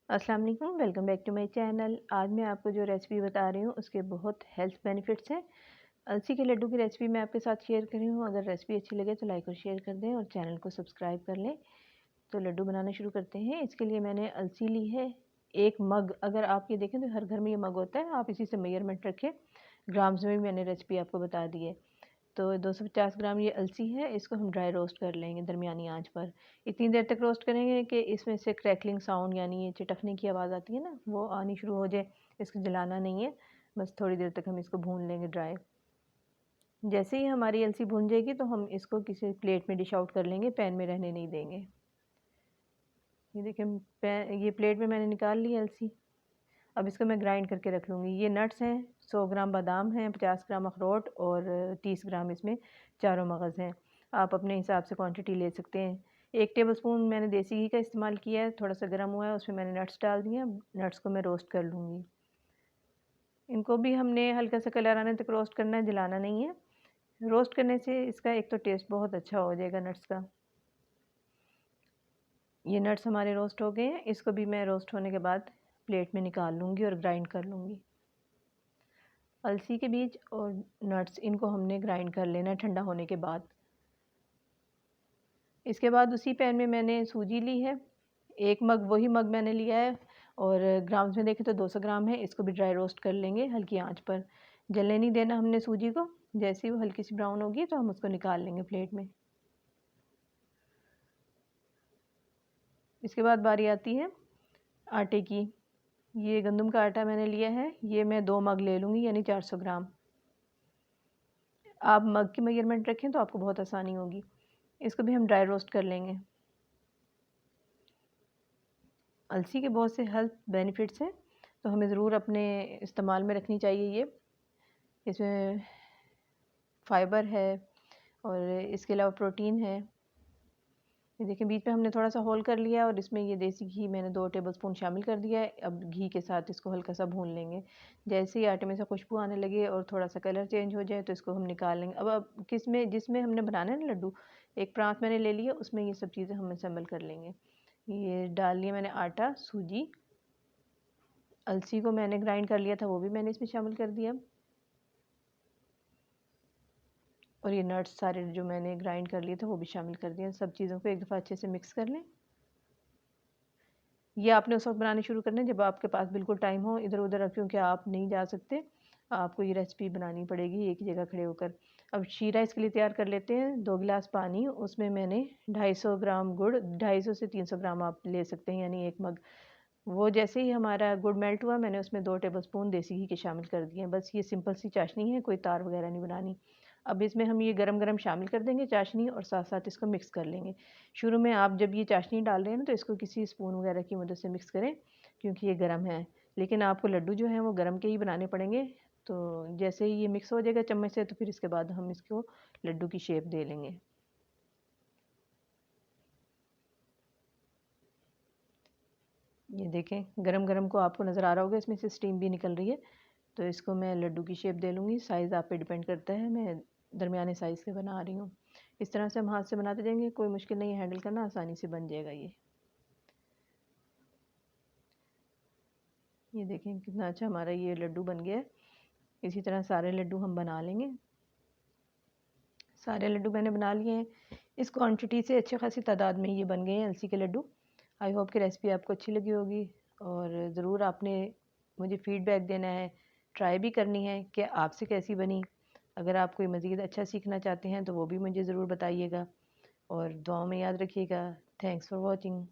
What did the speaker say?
अस्सलाम वालेकुम, welcome back to my channel. आज मैं आपको जो रेसिपी बता रही हूँ उसके बहुत हेल्थ बेनिफिट्स हैं। अलसी के लड्डू की रेसिपी मैं आपके साथ शेयर कर रही हूँ। अगर रेसिपी अच्छी लगे तो लाइक और शेयर कर दें और चैनल को सब्सक्राइब कर लें। तो लड्डू बनाना शुरू करते हैं। इसके लिए मैंने अलसी ली है, एक मग। अगर आप ये देखें तो हर घर में ये मग होता है, आप इसी से मेजरमेंट रखें। ग्राम्स में भी मैंने रेसिपी आपको बता दी है। तो 250 ग्राम ये अलसी है, इसको हम ड्राई रोस्ट कर लेंगे दरमियानी आंच पर। इतनी देर तक रोस्ट करेंगे कि इसमें से क्रैकलिंग साउंड यानी ये चिटकने की आवाज़ आती है ना, वो आनी शुरू हो जाए। इसको जलाना नहीं है, बस थोड़ी देर तक हम इसको भून लेंगे ड्राई। जैसे ही हमारी अलसी भून जाएगी तो हम इसको किसी प्लेट में डिश आउट कर लेंगे, पैन में रहने नहीं देंगे। ये देखिए ये प्लेट में मैंने निकाल ली अलसी। अब इसको मैं ग्राइंड करके रख लूँगी। ये नट्स हैं, 100 ग्राम बादाम हैं, 50 ग्राम अखरोट और 30 ग्राम इसमें चारों मगज़ हैं। आप अपने हिसाब से क्वांटिटी ले सकते हैं। 1 टेबलस्पून मैंने देसी घी का इस्तेमाल किया है, थोड़ा सा गर्म हुआ है, उसमें मैंने नट्स डाल दिए। नट्स को मैं रोस्ट कर लूँगी। इनको भी हमने हल्का सा कलर आने तक रोस्ट करना है, जलाना नहीं है। रोस्ट करने से इसका एक तो टेस्ट बहुत अच्छा हो जाएगा नट्स का। ये नट्स हमारे रोस्ट हो गए हैं, इसको भी मैं रोस्ट होने के बाद प्लेट में निकाल लूँगी और ग्राइंड कर लूँगी। अलसी के बीज और नट्स इनको हमने ग्राइंड कर लेना है ठंडा होने के बाद। इसके बाद उसी पैन में मैंने सूजी ली है, एक मग, वही मग मैंने लिया है। और ग्राम्स में देखें तो 200 ग्राम है। इसको भी ड्राई रोस्ट कर लेंगे हल्की आंच पर। जलने नहीं देना हमने सूजी को। जैसे ही वो हल्की सी ब्राउन होगी तो हम उसको निकाल लेंगे प्लेट में। इसके बाद बारी आती है आटे की। ये गंदम का आटा मैंने लिया है, ये मैं 2 मग ले लूँगी यानी 400 ग्राम। आप मग की मेजरमेंट रखें तो आपको बहुत आसानी होगी। इसको भी हम ड्राई रोस्ट कर लेंगे। अलसी के बहुत से हेल्थ बेनिफिट्स हैं, तो हमें ज़रूर अपने इस्तेमाल में रखनी चाहिए ये। इसमें फ़ाइबर है और इसके अलावा प्रोटीन है। ये देखिए बीच में हमने थोड़ा सा होल कर लिया और इसमें ये देसी घी मैंने 2 टेबलस्पून शामिल कर दिया है। अब घी के साथ इसको हल्का सा भून लेंगे। जैसे ही आटे में से खुशबू आने लगे और थोड़ा सा कलर चेंज हो जाए तो इसको हम निकाल लेंगे। अब किसमें, जिसमें हमने बनाना है ना लड्डू, एक प्रांत मैंने ले लिया, उसमें ये सब चीज़ें हम असेंबल कर लेंगे। ये डाल लिया मैंने आटा, सूजी, अलसी को मैंने ग्राइंड कर लिया था, वो भी मैंने इसमें शामिल कर दिया। और ये नट्स सारे जो मैंने ग्राइंड कर लिए थे वो भी शामिल कर दिए। सब चीज़ों को एक दफ़ा अच्छे से मिक्स कर लें। ये आपने उस वक्त बनाने शुरू करने जब आपके पास बिल्कुल टाइम हो, इधर उधर, क्योंकि आप नहीं जा सकते, आपको ये रेसिपी बनानी पड़ेगी एक ही जगह खड़े होकर। अब शीरा इसके लिए तैयार कर लेते हैं। 2 गिलास पानी, उसमें मैंने 250 ग्राम गुड़, 250 से 300 ग्राम आप ले सकते हैं यानी 1 मग। वो जैसे ही हमारा गुड़ मेल्ट हुआ, मैंने उसमें 2 टेबलस्पून देसी घी के शामिल कर दिए। बस ये सिंपल सी चाशनी है, कोई तार वगैरह नहीं बनानी। अब इसमें हम ये गरम गरम शामिल कर देंगे चाशनी, और साथ साथ इसको मिक्स कर लेंगे। शुरू में आप जब ये चाशनी डाल रहे हैं ना तो इसको किसी स्पून वगैरह की मदद से मिक्स करें, क्योंकि ये गर्म है। लेकिन आपको लड्डू जो हैं वो गर्म के ही बनाने पड़ेंगे। तो जैसे ही ये मिक्स हो जाएगा चम्मच से, तो फिर इसके बाद हम इसको लड्डू की शेप दे लेंगे। ये देखें गरम गरम को आपको नज़र आ रहा होगा, इसमें से स्टीम भी निकल रही है। तो इसको मैं लड्डू की शेप दे लूँगी। साइज़ आप पे डिपेंड करता है, मैं दरमियाने साइज़ के बना रही हूँ। इस तरह से हम हाथ से बनाते जाएंगे, कोई मुश्किल नहीं है हैंडल करना, आसानी से बन जाएगा ये। ये देखें कितना अच्छा हमारा ये लड्डू बन गया है। इसी तरह सारे लड्डू हम बना लेंगे। सारे लड्डू मैंने बना लिए हैं। इस क्वांटिटी से अच्छी खासी तादाद में ये बन गए हैं अलसी के लड्डू। आई होप कि रेसिपी आपको अच्छी लगी होगी, और ज़रूर आपने मुझे फ़ीडबैक देना है, ट्राई भी करनी है कि आपसे कैसी बनी। अगर आप कोई मज़ीद अच्छा सीखना चाहते हैं तो वो भी मुझे ज़रूर बताइएगा, और दुआओं में याद रखिएगा। Thanks for watching.